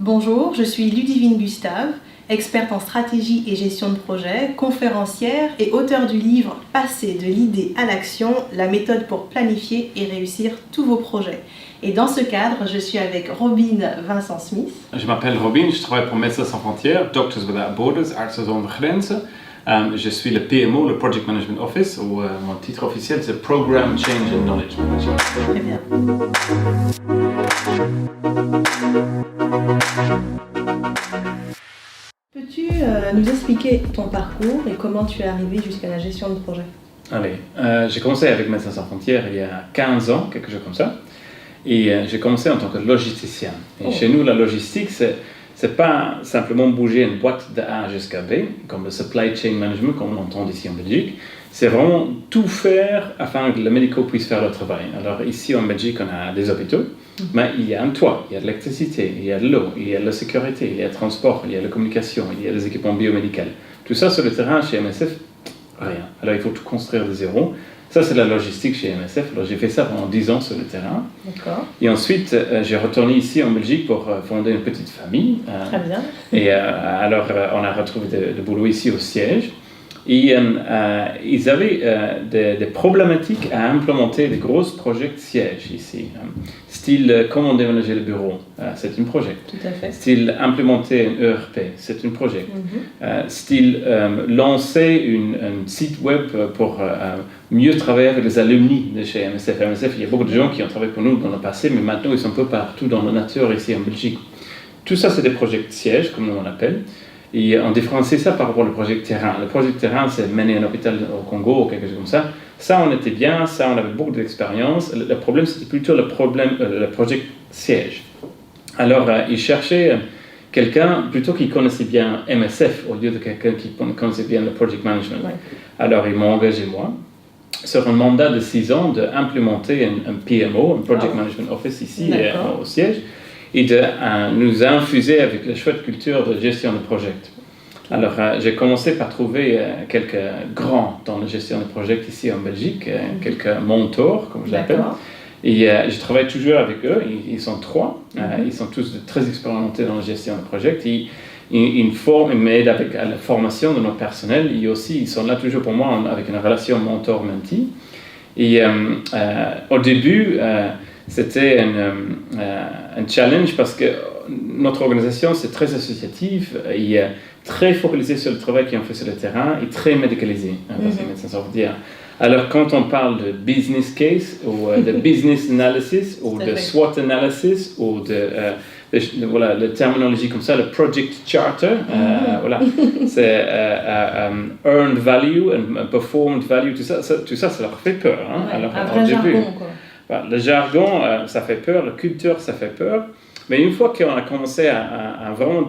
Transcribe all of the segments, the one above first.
Bonjour, je suis Ludivine Gustave, experte en stratégie et gestion de projet, conférencière et auteure du livre « Passer de l'idée à l'action, la méthode pour planifier et réussir tous vos projets ». Et dans ce cadre, je suis avec Robin Vincent Smith. Je m'appelle Robin, je travaille pour Médecins sans frontières, Doctors Without Borders, Artsen zonder Grenzen. Je suis le PMO, le Project Management Office, ou mon titre officiel c'est Program Change and Knowledge Manager. Très bien. Peux-tu nous expliquer ton parcours et comment tu es arrivé jusqu'à la gestion de projet? Allez, j'ai commencé avec Médecins sans frontières il y a 15 ans, quelque chose comme ça. Et j'ai commencé en tant que logisticien. Et chez nous, la logistique, c'est pas simplement bouger une boîte de A jusqu'à B, comme le supply chain management, comme on entend ici en Belgique. C'est vraiment tout faire afin que les médicaux puissent faire leur travail. Alors ici en Belgique, on a des hôpitaux, mais il y a un toit, il y a de l'électricité, il y a de l'eau, il y a de la sécurité, il y a le transport, il y a la communication, il y a des équipements biomédicaux. Tout ça sur le terrain chez MSF, rien. Alors il faut tout construire de zéro. Ça, c'est la logistique chez MSF. Alors, j'ai fait ça pendant 10 ans sur le terrain. D'accord. Et ensuite, j'ai retourné ici en Belgique pour fonder une petite famille. Très bien. Et alors, on a retrouvé le boulot ici au siège. Et ils avaient des problématiques à implémenter des gros projets de siège ici. Style, comment déménager le bureau, c'est un projet. Tout à fait. Style, implémenter un ERP, c'est un projet. Style, lancer un site web pour mieux travailler avec les alumni de chez MSF. MSF, il y a beaucoup de gens qui ont travaillé pour nous dans le passé, mais maintenant ils sont un peu partout dans la nature ici en Belgique. Tout ça, c'est des projets de siège, comme nous on appelle. Et on différencie ça par rapport au projet de terrain. Le projet de terrain, c'est mener un hôpital au Congo ou quelque chose comme ça. Ça, on était bien, ça, on avait beaucoup d'expérience. Le problème, c'était plutôt le projet de siège. Alors, ils cherchaient quelqu'un plutôt qui connaissait bien MSF au lieu de quelqu'un qui connaissait bien le project management. Ouais. Alors, ils m'ont engagé moi sur un mandat de 6 ans d'implémenter un PMO, un Project Management Office ici au siège, et de nous infuser avec la chouette culture de gestion de projet. Alors, j'ai commencé par trouver quelques grands dans la gestion de projet ici en Belgique, quelques mentors, comme je l'appelle. Et je travaille toujours avec eux, ils sont 3, ils sont tous très expérimentés dans la gestion de projet. Ils m'aident avec la formation de notre personnel, et aussi ils sont là toujours pour moi avec une relation mentor-mentee. Et au début, c'était un challenge parce que notre organisation, c'est très associatif et très focalisé sur le travail qu'on fait sur le terrain et très médicalisé, parce que médecins savent dire. Alors, quand on parle de business case ou de business analysis ou de SWOT analysis ou voilà, la terminologie comme ça, le project charter, voilà, c'est earned value and performed value, tout ça, ça leur fait peur. Hein? Ouais, alors, un vrai jargon, quoi. Le jargon, ça fait peur, la culture, ça fait peur. Mais une fois qu'on a commencé à vraiment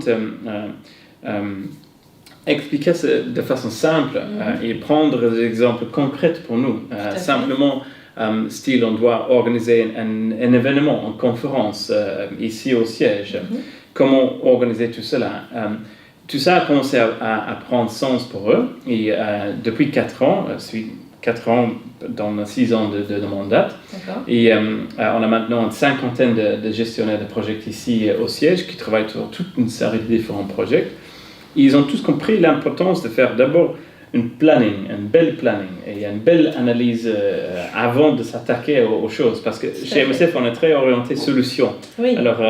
expliquer ça de façon simple et prendre des exemples concrets pour nous, simplement, style, on doit organiser un événement, une conférence ici au siège. Comment organiser tout cela? Tout ça a commencé à prendre sens pour eux. Et depuis 4 ans, 4 ans dans 6 ans de mandat. Et on a maintenant une cinquantaine de gestionnaires de projets ici au siège qui travaillent sur toute une série de différents projets. Ils ont tous compris l'importance de faire d'abord une belle planning et une belle analyse avant de s'attaquer aux choses. Parce que chez MSF, on est très orienté solution. Oui. Alors,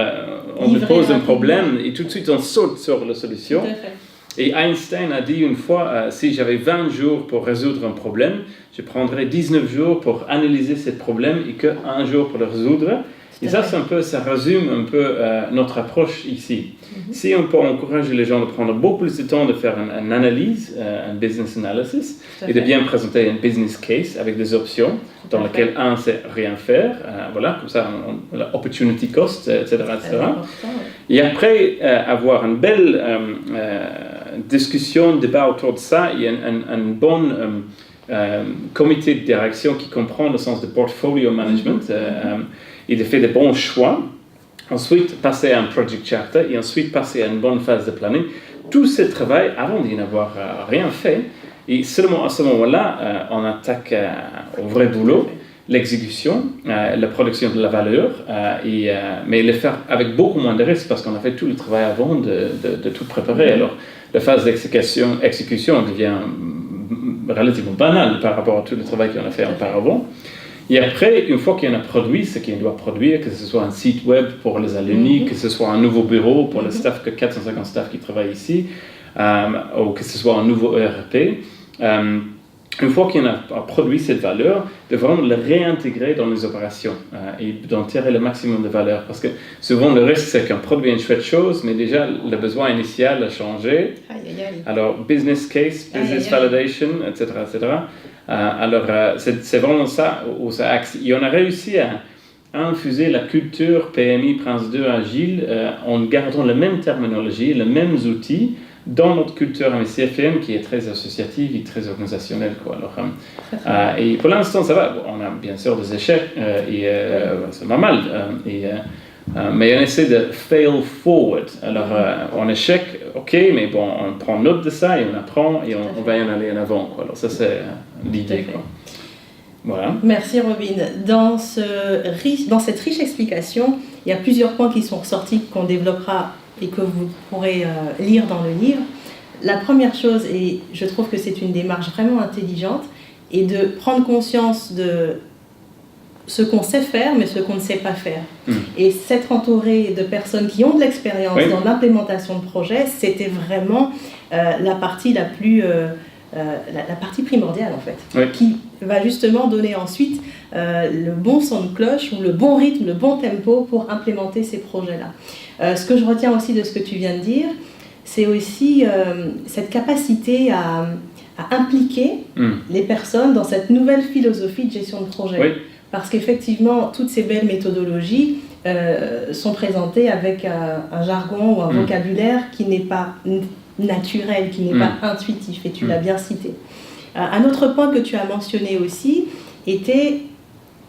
on me pose un problème et tout de suite, on saute sur la solution. Tout à fait. Et Einstein a dit une fois, si j'avais 20 jours pour résoudre un problème, je prendrais 19 jours pour analyser ce problème et qu'un jour pour le résoudre. Et ça, ça résume un peu notre approche ici. Si on peut encourager les gens de prendre beaucoup plus de temps de faire une analyse, un business analysis, et de bien présenter un business case avec des options, dans lesquelles c'est rien faire, voilà, comme ça, opportunity cost, etc. Et après, avoir une belle discussion, débat autour de ça, et un bon comité de direction qui comprend le sens de portfolio management, et de faire des bons choix, ensuite passer à un project charter et ensuite passer à une bonne phase de planning. Tout ce travail avant d'y avoir rien fait, et seulement à ce moment-là, on attaque au vrai boulot. l'exécution, la production de la valeur, mais le faire avec beaucoup moins de risques parce qu'on a fait tout le travail avant de tout préparer. Alors, la phase d'exécution devient relativement banale par rapport à tout le travail qu'on a fait auparavant. Et après, une fois qu'on a produit ce qu'on doit produire, que ce soit un site web pour les alumni, que ce soit un nouveau bureau pour le staff, que 450 staff qui travaillent ici, ou que ce soit un nouveau ERP, une fois qu'on a produit cette valeur, de vraiment le réintégrer dans les opérations et d'en tirer le maximum de valeur. Parce que souvent, le risque, c'est qu'on produit une chouette chose, mais déjà, le besoin initial a changé. Alors, business case, business validation, etc., etc. Alors, c'est vraiment ça où ça axe. Et on a réussi à infuser la culture PMI Prince 2 Agile en gardant la même terminologie, les mêmes outils, dans notre culture MSCFM qui est très associative et très organisationnelle. Alors, et pour l'instant, ça va. On a bien sûr des échecs, c'est normal. Mais on essaie de fail forward. Alors, en échec, ok, mais bon, on prend note de ça et on apprend et on va y en aller en avant. Alors, ça, c'est l'idée. Voilà. Merci Robin. Dans cette riche explication, il y a plusieurs points qui sont ressortis, qu'on développera et que vous pourrez lire dans le livre. La première chose, et je trouve que c'est une démarche vraiment intelligente, est de prendre conscience de ce qu'on sait faire, mais ce qu'on ne sait pas faire. Et s'être entouré de personnes qui ont de l'expérience dans l'implémentation de projets, c'était vraiment la partie la plus... la partie primordiale en fait, qui va justement donner ensuite le bon son de cloche ou le bon rythme, le bon tempo pour implémenter ces projets-là. Ce que je retiens aussi de ce que tu viens de dire, c'est aussi cette capacité à impliquer les personnes dans cette nouvelle philosophie de gestion de projet. Parce qu'effectivement, toutes ces belles méthodologies sont présentées avec un jargon ou un vocabulaire qui n'est pas naturel, qui n'est pas intuitif, et tu l'as bien cité. Un autre point que tu as mentionné aussi était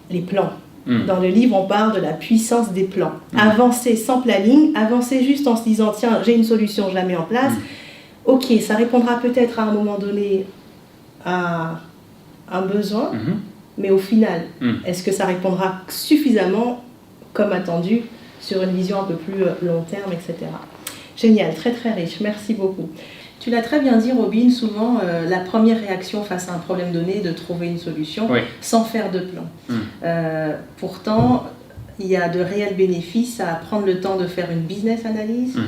les plans. Dans le livre, on parle de la puissance des plans. Avancer sans planning, avancer juste en se disant « tiens, j'ai une solution, je la mets en place ». Ok, ça répondra peut-être à un moment donné à un besoin, mais au final, est-ce que ça répondra suffisamment, comme attendu, sur une vision un peu plus long terme, etc. Génial, très très riche, merci beaucoup. Tu l'as très bien dit Robin, souvent la première réaction face à un problème donné est de trouver une solution sans faire de plan. Pourtant, il y a de réels bénéfices à prendre le temps de faire une business analyse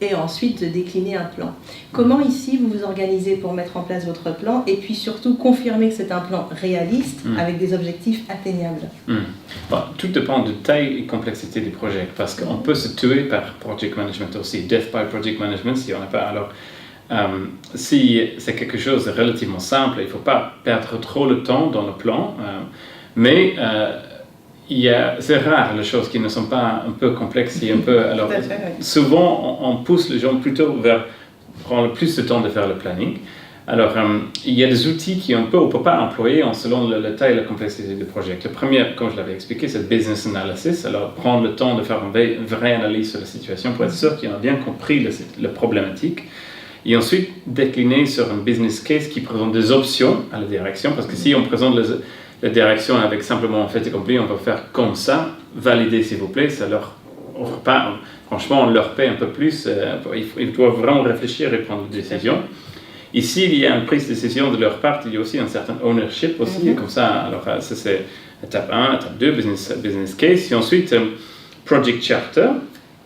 et ensuite de décliner un plan. Comment ici vous vous organisez pour mettre en place votre plan et puis surtout confirmer que c'est un plan réaliste avec des objectifs atteignables? Bon, tout dépend de taille et complexité du projet parce qu'on peut se tuer par project management aussi, death by project management si on n'a pas. Alors, si c'est quelque chose de relativement simple, il ne faut pas perdre trop le temps dans le plan, mais c'est rare les choses qui ne sont pas un peu complexes et un peu... Alors, souvent, on pousse les gens plutôt vers prendre plus de temps de faire le planning. Alors, il y a des outils qu'on peut ou peut pas employer selon la taille et la complexité du projet. Le premier, comme je l'avais expliqué, c'est le business analysis. Alors, prendre le temps de faire une vraie analyse sur la situation pour être sûr qu'on a bien compris la problématique. Et ensuite, décliner sur un business case qui présente des options à la direction. Parce que si on présente la direction avec simplement un fait accompli, on va faire comme ça, valider s'il vous plaît, ça leur offre pas, franchement on leur paie un peu plus, ils doivent vraiment réfléchir et prendre des décisions. Ici il y a une prise de décision de leur part, il y a aussi un certain ownership aussi, comme ça, alors ça c'est étape 1, étape 2, business case, et ensuite project charter,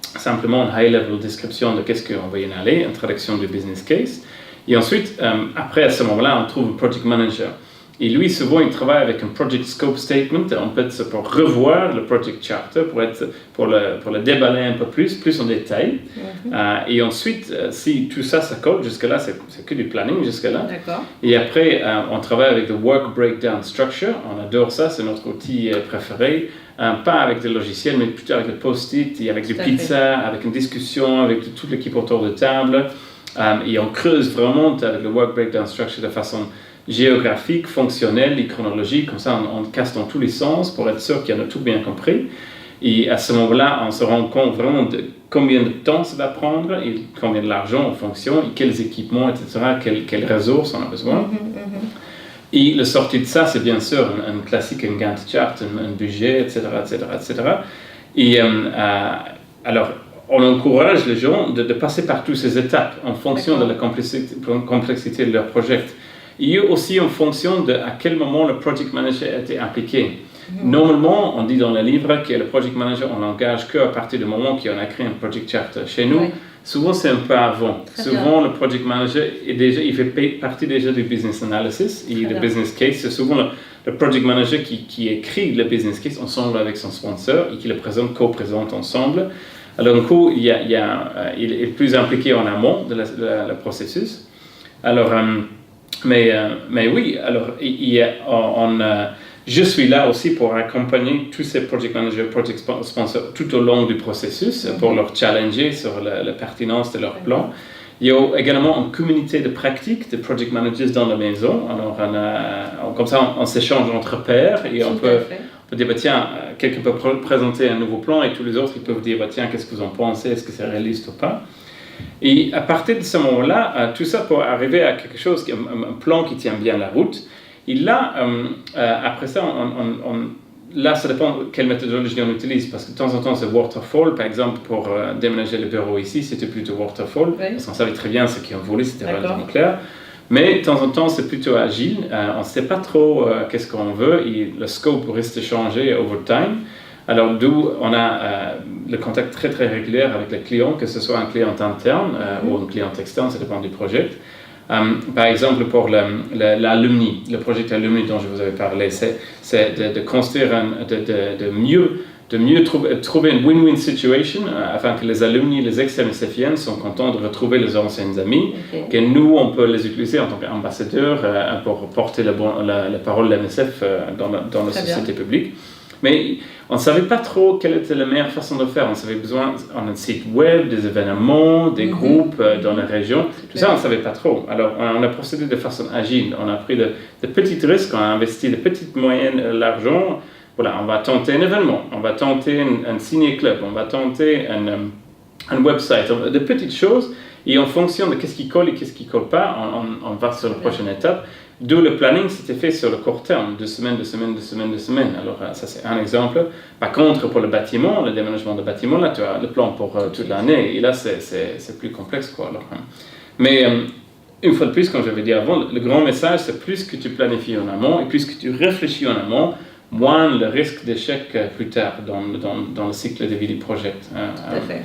simplement une high level description de qu'est-ce qu'on va y en aller, introduction du business case, et ensuite après à ce moment-là on trouve un project manager. Et lui, souvent, il travaille avec un Project Scope Statement, en fait, pour revoir le Project Charter, pour le déballer un peu plus en détail. Et ensuite, si tout ça, ça colle, jusque-là, c'est que du planning, jusque-là. Et après, on travaille avec le Work Breakdown Structure. On adore ça, c'est notre outil préféré. Pas avec des logiciels, mais plutôt avec le post-it, et avec du pizza, avec une discussion, avec toute l'équipe autour de table. Et on creuse vraiment avec le Work Breakdown Structure de façon géographique, fonctionnelle et chronologique, comme ça on casse dans tous les sens pour être sûr qu'on a tout bien compris. Et à ce moment-là, on se rend compte vraiment de combien de temps ça va prendre, et combien de l'argent en fonction, et quels équipements, etc., quelles ressources on a besoin. Et la sortie de ça, c'est bien sûr un classique, un Gantt chart, un budget, etc., etc., etc. Et alors, on encourage les gens de passer par toutes ces étapes en fonction de la complexité de leur projet. Et aussi en fonction de à quel moment le project manager a été impliqué. Normalement, on dit dans le livre que le project manager, on l'engage qu'à partir du moment qu'on a créé un project chart. Chez nous, souvent c'est un peu avant. Souvent, le project manager, il fait partie déjà du business analysis et du business case. C'est souvent le project manager qui écrit le business case ensemble avec son sponsor et qui le co-présente ensemble. Alors, du coup, il est plus impliqué en amont de le processus. Alors, mais oui, alors, je suis là aussi pour accompagner tous ces project managers, project sponsors tout au long du processus pour leur challenger sur la pertinence de leur plan. Il y a également une communauté de pratique de project managers dans la maison. Alors, comme ça, on s'échange entre pairs et on peut dire, bah, tiens, quelqu'un peut présenter un nouveau plan et tous les autres ils peuvent dire, bah, tiens, qu'est-ce que vous en pensez, est-ce que c'est réaliste ou pas. Et à partir de ce moment-là, tout ça pour arriver à quelque chose, un plan qui tient bien la route. Et là, après ça, là, ça dépend quelle méthodologie on utilise, parce que de temps en temps, c'est waterfall. Par exemple, pour déménager le bureau ici, c'était plutôt waterfall, parce qu'on savait très bien ce qu'on voulait, c'était relativement clair. Mais de temps en temps, c'est plutôt agile. On ne sait pas trop qu'est-ce qu'on veut, et le scope risque de changer over time. Alors, d'où on a le contact très, très régulier avec les clients, que ce soit un client interne ou un client externe, ça dépend du projet. Par exemple, pour l'alumni, le projet alumni dont je vous avais parlé, c'est de construire, de mieux trouver une win-win situation afin que les alumni, les ex-MSFiens sont contents de retrouver les anciens amis, que nous, on peut les utiliser en tant qu'ambassadeurs pour porter la parole de l'MSF dans la société publique. Mais on ne savait pas trop quelle était la meilleure façon de faire. On avait besoin d'un site web, des événements, des groupes dans la région. Tout ça, on ne savait pas trop. Alors, on a procédé de façon agile. On a pris de petits risques, on a investi de petites moyennes l'argent. Voilà, on va tenter un événement, on va tenter un ciné-club, on va tenter un website, de petites choses. Et en fonction de qu'est-ce qui colle et qu'est-ce qui ne colle pas, on va sur la prochaine étape. D'où le planning, c'était fait sur le court terme, de semaine. Alors, ça, c'est un exemple. Par contre, pour le bâtiment, le déménagement de bâtiment, là, tu as le plan pour toute l'année. Et là, c'est plus complexe, quoi. Alors, mais une fois de plus, comme j'avais dit avant, le grand message, c'est plus que tu planifies en amont et plus que tu réfléchis en amont, moins le risque d'échec plus tard dans le cycle de vie du projet. Tout à fait.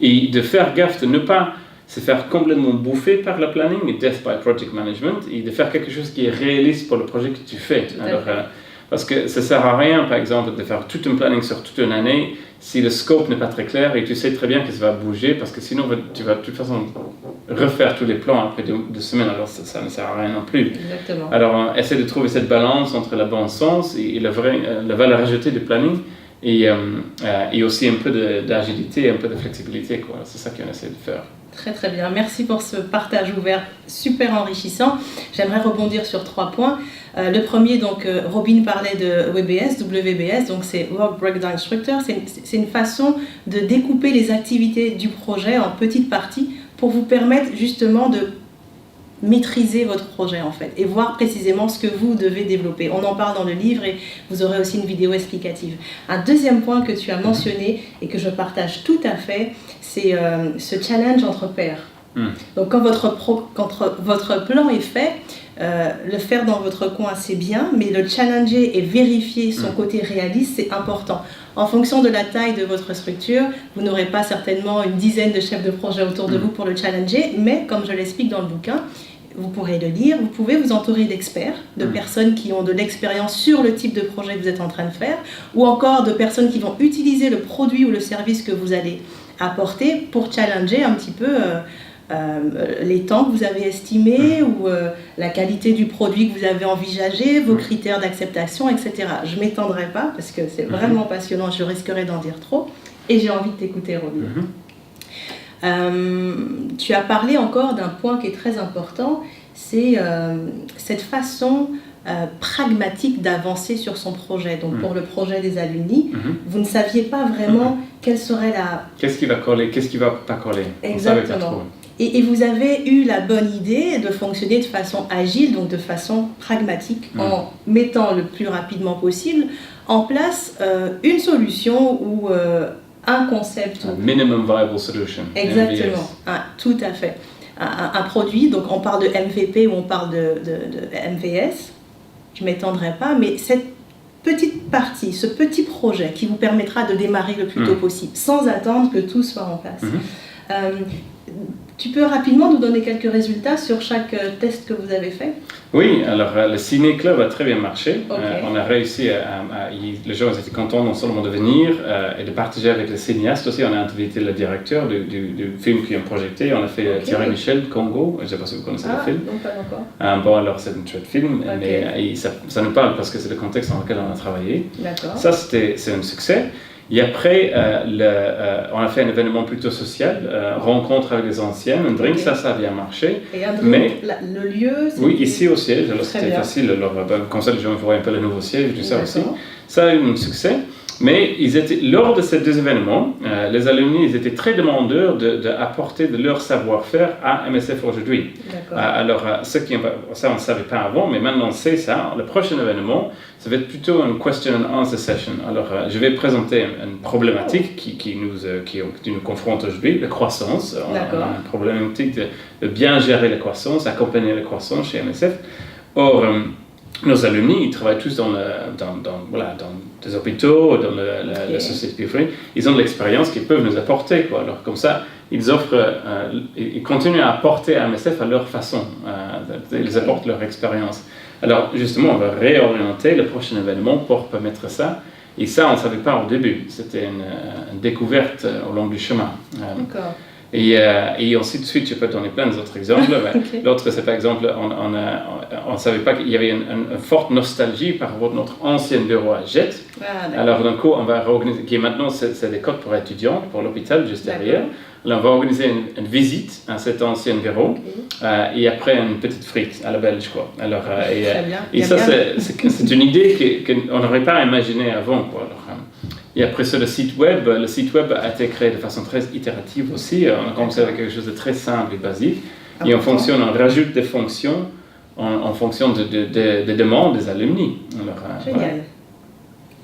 Et de faire gaffe de ne pas se faire complètement bouffer par le planning et death by project management, et de faire quelque chose qui est réaliste pour le projet que tu fais. Alors, parce que ça ne sert à rien, par exemple, de faire tout un planning sur toute une année si le scope n'est pas très clair et tu sais très bien que ça va bouger, parce que sinon tu vas de toute façon refaire tous les plans après 2 semaines, alors ça ne sert à rien non plus. Exactement. Alors, essaie de trouver cette balance entre le bon sens et la valeur ajoutée du planning, et aussi un peu d'agilité, un peu de flexibilité, quoi. C'est ça qu'on essaie de faire. Très très bien, merci pour ce partage ouvert super enrichissant. J'aimerais rebondir sur 3 points. Le premier, donc Robin parlait de WBS, donc c'est Work Breakdown Structure. C'est une façon de découper les activités du projet en petites parties pour vous permettre justement de maîtriser votre projet en fait et voir précisément ce que vous devez développer. On en parle dans le livre et vous aurez aussi une vidéo explicative. Un deuxième point que tu as mentionné et que je partage tout à fait, c'est ce challenge entre pairs. Donc quand votre plan est fait, le faire dans votre coin c'est bien, mais le challenger et vérifier son côté réaliste c'est important. En fonction de la taille de votre structure, vous n'aurez pas certainement une dizaine de chefs de projet autour de vous pour le challenger, mais comme je l'explique dans le bouquin, vous pourrez le lire, vous pouvez vous entourer d'experts, de personnes qui ont de l'expérience sur le type de projet que vous êtes en train de faire, ou encore de personnes qui vont utiliser le produit ou le service que vous allez apporter pour challenger un petit peu les temps que vous avez estimés ou la qualité du produit que vous avez envisagé, vos critères d'acceptation, etc. Je ne m'étendrai pas parce que c'est vraiment passionnant, je risquerais d'en dire trop et j'ai envie de t'écouter, Robin. Tu as parlé encore d'un point qui est très important, c'est cette façon pragmatique d'avancer sur son projet. Donc pour le projet des alumni, vous ne saviez pas vraiment quelle serait la... Qu'est-ce qui va coller, qu'est-ce qui ne va pas coller. Exactement. Et vous avez eu la bonne idée de fonctionner de façon agile, donc de façon pragmatique, en mettant le plus rapidement possible en place une solution ou un concept. Minimum Viable Solution. Exactement, tout à fait. Un produit, donc on parle de MVP ou on parle de MVS, je ne m'étendrai pas, mais cette petite partie, ce petit projet qui vous permettra de démarrer le plus tôt possible, sans attendre que tout soit en place. Tu peux rapidement nous donner quelques résultats sur chaque test que vous avez fait? Oui, alors le Ciné Club a très bien marché. On a réussi les gens étaient contents non seulement de venir et de partager avec les cinéastes aussi. On a invité le directeur du film qu'ils ont projeté. On a fait Thierry Michel, Congo. Je ne sais pas si vous connaissez le film. Non, pas encore. Bon, alors c'est un chouette film, mais ça nous parle parce que c'est le contexte dans lequel on a travaillé. D'accord. Ça, c'est un succès. Et après, on a fait un événement plutôt social, rencontre avec les anciens, un drink, ça a bien marché. Et un drink, le lieu? Oui, ici au siège, alors c'était facile, comme ça les gens voient un peu le nouveau siège, tout ça aussi. Ça a eu un succès, mais lors de ces deux événements, les alumni ils étaient très demandeurs d'apporter de leur savoir-faire à MSF aujourd'hui. Alors, ça on ne savait pas avant, mais maintenant on sait ça. Le prochain événement, ça va être plutôt une question and answer session. Alors, je vais présenter une problématique qui nous confronte aujourd'hui, la croissance. On a une problématique de bien gérer la croissance, accompagner la croissance chez MSF. Or, nos alumni, ils travaillent tous dans des hôpitaux, dans la société privée. Ils ont de l'expérience qu'ils peuvent nous apporter, quoi. Alors, comme ça, ils continuent à apporter à MSF à leur façon. Ils apportent leur expérience. Alors, justement, on va réorienter le prochain événement pour permettre ça. Et ça, on ne savait pas au début. C'était une découverte au long du chemin. D'accord. Et ensuite, de suite, je peux donner plein d'autres exemples. L'autre, c'est par exemple, on ne savait pas qu'il y avait une forte nostalgie par rapport à notre ancien bureau à Jette. Alors, d'un coup, on va réorganiser, qui maintenant, c'est des codes pour étudiants, pour l'hôpital, juste derrière. Alors, on va organiser une visite à cet ancien bureau et après une petite frite à la belge, quoi. Alors, et ça, c'est une idée qu'on n'aurait pas imaginée avant, quoi. Alors, et après sur le site web a été créé de façon très itérative aussi. On a commencé avec quelque chose de très simple et basique. Et on rajoute des fonctions en fonction des demandes des alumni. Alors, génial.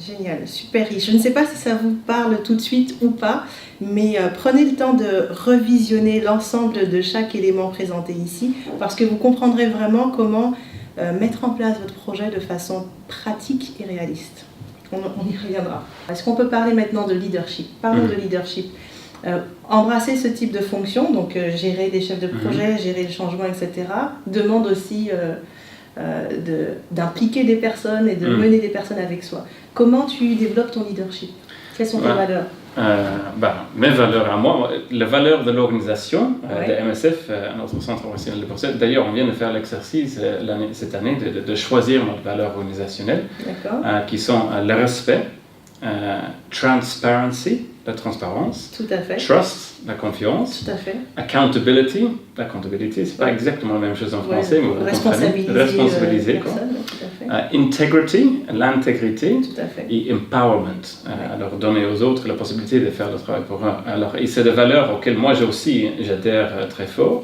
Génial, super riche. Je ne sais pas si ça vous parle tout de suite ou pas, mais prenez le temps de revisionner l'ensemble de chaque élément présenté ici, parce que vous comprendrez vraiment comment mettre en place votre projet de façon pratique et réaliste. On y reviendra. Est-ce qu'on peut parler maintenant de leadership? Parlons de leadership. Embrasser ce type de fonction, donc gérer des chefs de projet, gérer le changement, etc., demande aussi d'impliquer des personnes et de mener des personnes avec soi. Comment tu développes ton leadership? Quelles sont tes valeurs? Mes valeurs à moi, les valeurs de l'organisation de MSF, notre centre professionnel de procès. D'ailleurs, on vient de faire l'exercice cette année de choisir notre valeur organisationnelle, qui sont le respect, transparency, la transparence, tout à fait. Trust, la confiance, tout à fait. Accountability, c'est pas exactement la même chose en français, mais vous responsabiliser integrity, l'intégrité, tout à fait. Et empowerment, alors donner aux autres la possibilité de faire le travail pour eux. Alors, et c'est des valeurs auxquelles moi j'adhère très fort.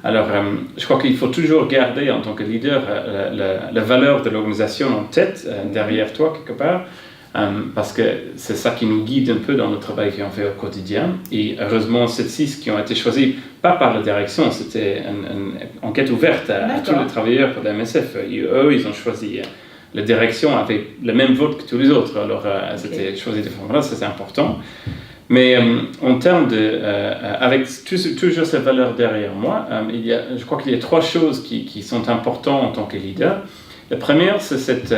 Alors, je crois qu'il faut toujours garder en tant que leader la valeur de l'organisation en tête, derrière toi quelque part. Parce que c'est ça qui nous guide un peu dans le travail qu'on fait au quotidien. Et heureusement, ces 6 qui ont été choisis, pas par la direction, c'était une enquête ouverte à tous les travailleurs de la MSF. Et eux, ils ont choisi. La direction avait le même vote que tous les autres, alors c'était choisi de façon. Voilà, ça c'est important. Mais en termes avec toujours ces valeurs derrière moi, je crois qu'il y a 3 choses qui sont importantes en tant que leader. La première, c'est cette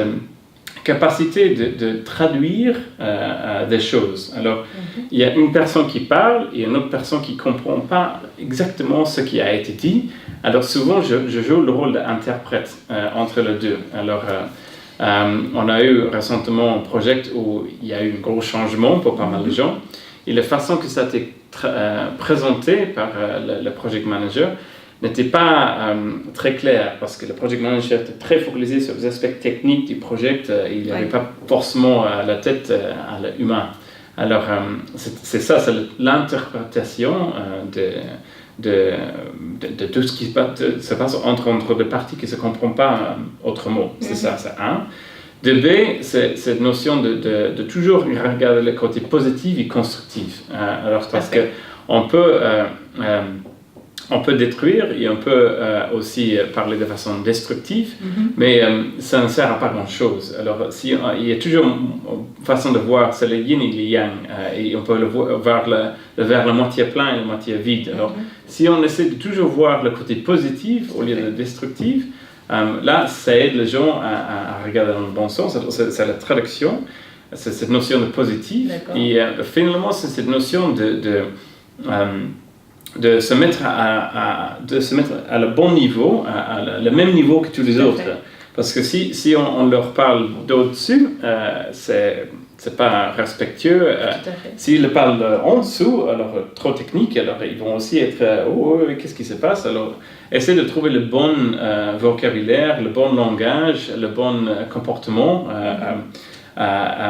capacité de traduire des choses. Alors, il y a une personne qui parle et une autre personne qui ne comprend pas exactement ce qui a été dit. Alors, souvent, je joue le rôle d'interprète entre les deux. Alors, on a eu récemment un projet où il y a eu un gros changement pour pas mal de gens. Et la façon que ça a été présenté par le project manager n'était pas très clair, parce que le project manager était très focalisé sur les aspects techniques du projet, il n'avait pas forcément la tête à l'humain. Alors, c'est ça, c'est l'interprétation de tout ce qui se passe entre deux parties qui ne se comprennent pas autrement. C'est ça, c'est un. De B, c'est cette notion de toujours regarder le côté positif et constructif. Alors, parce qu'on peut, on peut détruire et on peut aussi parler de façon destructive, mais ça ne sert à pas grand-chose. Alors, il y a toujours une façon de voir, c'est le yin et le yang, et on peut voir le verre la moitié plein et la moitié vide. Alors, si on essaie de toujours voir le côté positif au lieu de destructif, là, ça aide les gens à regarder dans le bon sens. C'est la traduction, c'est cette notion de positif. Et finalement, c'est cette notion de se mettre à le bon niveau, le même niveau que tous les autres. Parce que si on leur parle d'au-dessus, c'est pas respectueux. S'ils parlent en dessous, alors trop technique, alors ils vont aussi être qu'est-ce qui se passe? Alors, essayer de trouver le bon vocabulaire, le bon langage, le bon comportement,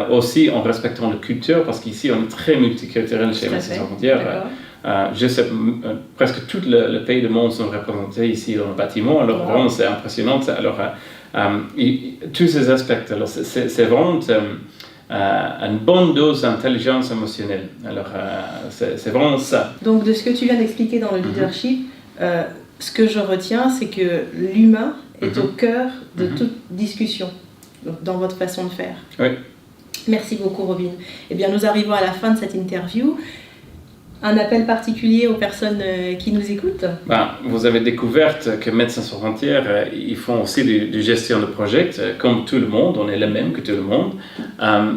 aussi en respectant la culture, parce qu'ici on est très multiculturel chez MSF Sans Frontières. Je sais, presque tout le pays du monde sont représentés ici dans le bâtiment, alors vraiment c'est impressionnant. Alors, tous ces aspects, alors c'est vraiment une bonne dose d'intelligence émotionnelle. Alors, c'est vraiment ça. Donc, de ce que tu viens d'expliquer dans le leadership, ce que je retiens, c'est que l'humain est au cœur de toute discussion, dans votre façon de faire. Oui. Merci beaucoup, Robin. Eh bien, nous arrivons à la fin de cette interview. Un appel particulier aux personnes qui nous écoutent? Vous avez découvert que Médecins Sans Frontières, ils font aussi de gestion de projet, comme tout le monde, on est les mêmes que tout le monde.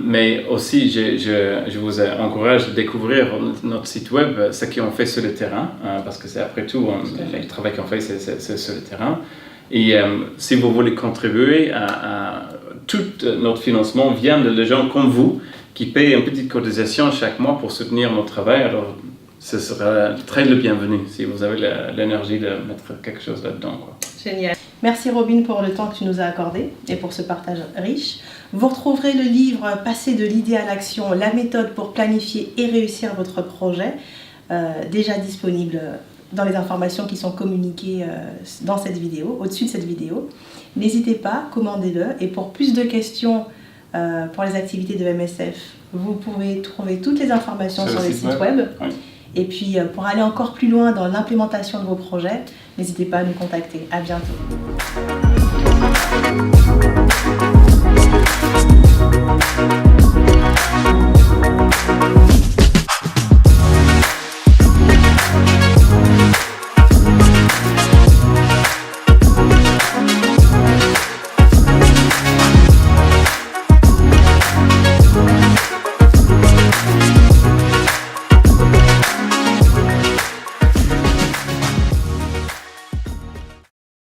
Mais aussi, je vous encourage à découvrir notre site web, ce qu'on fait sur le terrain, parce que c'est après tout, le travail qu'on fait, c'est sur le terrain. Et si vous voulez contribuer tout notre financement vient de gens comme vous, qui payent une petite cotisation chaque mois pour soutenir notre travail. Alors, ce sera très le bienvenu si vous avez l'énergie de mettre quelque chose là-dedans. Génial. Merci Robin pour le temps que tu nous as accordé et pour ce partage riche. Vous retrouverez le livre « Passer de l'idée à l'action, la méthode pour planifier et réussir votre projet » déjà disponible dans les informations qui sont communiquées dans cette vidéo, au-dessus de cette vidéo. N'hésitez pas, commandez-le. Et pour plus de questions pour les activités de MSF, vous pouvez trouver toutes les informations sur le site web. Oui. Et puis, pour aller encore plus loin dans l'implémentation de vos projets, n'hésitez pas à nous contacter. À bientôt.